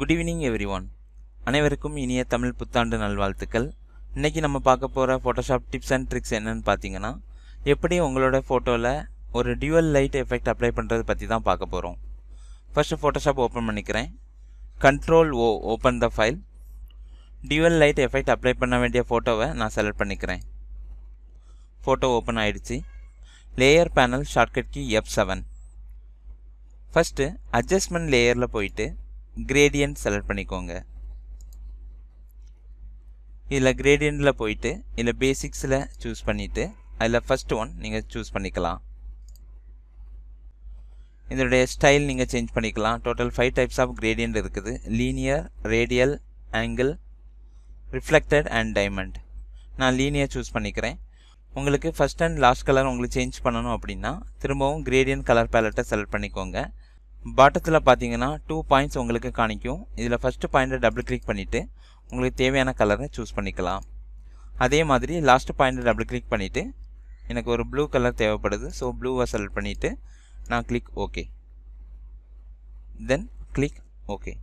Good evening everyone. அனைவருக்கும் இனிய தமிழ் புத்தாண்டு நல்வாழ்த்துக்கள். இன்றைக்கி நம்ம பார்க்க போகிற ஃபோட்டோஷாப் டிப்ஸ் அண்ட் ட்ரிக்ஸ் என்னென்னு பார்த்தீங்கன்னா, எப்படி உங்களோட ஃபோட்டோவில் ஒரு டியூவல் லைட் எஃபெக்ட் அப்ளை பண்ணுறது பற்றி தான் பார்க்க போகிறோம். ஃபர்ஸ்ட்டு ஃபோட்டோஷாப் ஓப்பன் பண்ணிக்கிறேன். Ctrl+O open the file. Dual light effect apply பண்ண வேண்டிய ஃபோட்டோவை நான் செலக்ட் பண்ணிக்கிறேன். ஃபோட்டோ ஓப்பன் ஆகிடுச்சு. Layer panel shortcut key F7. First adjustment லேயரில் போயிட்டு கிரேடியன்ட் செலக்ட் பண்ணிக்கோங்க. இதில் கிரேடியண்டில் போயிட்டு இதில் பேசிக்ஸில் சூஸ் பண்ணிவிட்டு அதில் ஃபஸ்ட் ஒன் நீங்கள் சூஸ் பண்ணிக்கலாம். இதனுடைய ஸ்டைல் நீங்கள் சேஞ்ச் பண்ணிக்கலாம். டோட்டல் 5 டைப்ஸ் ஆஃப் கிரேடியன்ட் இருக்குது. Linear, radial, angle, reflected and diamond. நான் லீனியர் சூஸ் பண்ணிக்கிறேன். உங்களுக்கு ஃபஸ்ட் அண்ட் லாஸ்ட் கலர் உங்களுக்கு சேஞ்ச் பண்ணணும் அப்படின்னா திரும்பவும் கிரேடியன்ட் கலர் பேலட்டை செலக்ட் பண்ணிக்கோங்க. பாட்டத்தில் பார்த்தீங்கன்னா 2 பாயிண்ட்ஸ் உங்களுக்கு காணிக்கும். இதில் ஃபஸ்ட்டு பாயிண்ட்டை டபுள் கிளிக் பண்ணிவிட்டு உங்களுக்கு தேவையான கலரை சூஸ் பண்ணிக்கலாம். அதே மாதிரி லாஸ்ட் பாயிண்ட்டை டபுள் கிளிக் பண்ணிவிட்டு எனக்கு ஒரு ப்ளூ கலர் தேவைப்படுது. ஸோ ப்ளூவை செலக்ட் பண்ணிவிட்டு நான் கிளிக் ஓகே, தென் கிளிக் ஓகே.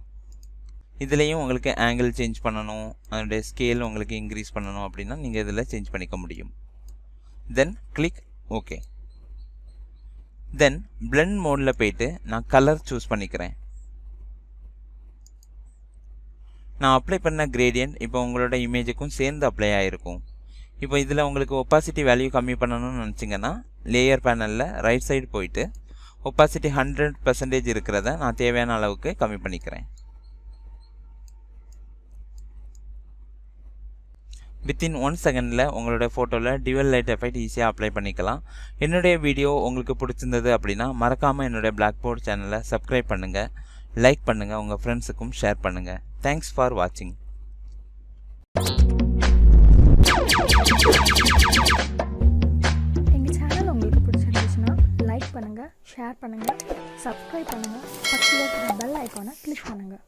இதுலேயும் உங்களுக்கு ஆங்கிள் சேஞ்ச் பண்ணணும், அதனுடைய ஸ்கேல் உங்களுக்கு இன்க்ரீஸ் பண்ணணும் அப்படின்னா நீங்கள் இதில் சேஞ்ச் பண்ணிக்க முடியும். Then click okay. Then blend மோடில் போயிட்டு நான் கலர் சூஸ் பண்ணிக்கிறேன். நான் அப்ளை பண்ண கிரேடியன்ட் இப்போ உங்களோட இமேஜுக்கும் சேர்ந்து அப்ளை ஆகிருக்கும். இப்போ இதில் உங்களுக்கு ஒப்பாசிட்டி வேல்யூ கம்மி பண்ணணும்னு நினச்சிங்கன்னா லேயர் பேனலில் ரைட் சைடு போயிட்டு ஒப்பாசிட்டி 100% இருக்கிறத நான் தேவையான அளவுக்கு கம்மி பண்ணிக்கிறேன். வித்தின் 1 செகண்டில் உங்களோட ஃபோட்டோவில் டியூவல் லைட் எஃபெக்ட் ஈஸியாக அப்ளை பண்ணிக்கலாம். என்னுடைய வீடியோ உங்களுக்கு பிடிச்சிருந்தது அப்படின்னா மறக்காமல் என்னுடைய Blackboard சேனலை சப்ஸ்கிரைப் பண்ணுங்கள், லைக் பண்ணுங்கள், உங்கள் ஃப்ரெண்ட்ஸுக்கும் ஷேர் பண்ணுங்கள். தேங்க்ஸ் ஃபார் வாட்சிங். எங்கள் சேனல் உங்களுக்கு பிடிச்சிருந்துச்சுன்னா லைக் பண்ணுங்கள், ஷேர் பண்ணுங்கள், சப்ஸ்கிரைப் பண்ணுங்கள், பக்கத்தில் இருக்கிற பெல் ஐக்கானை கிளிக் பண்ணுங்கள்.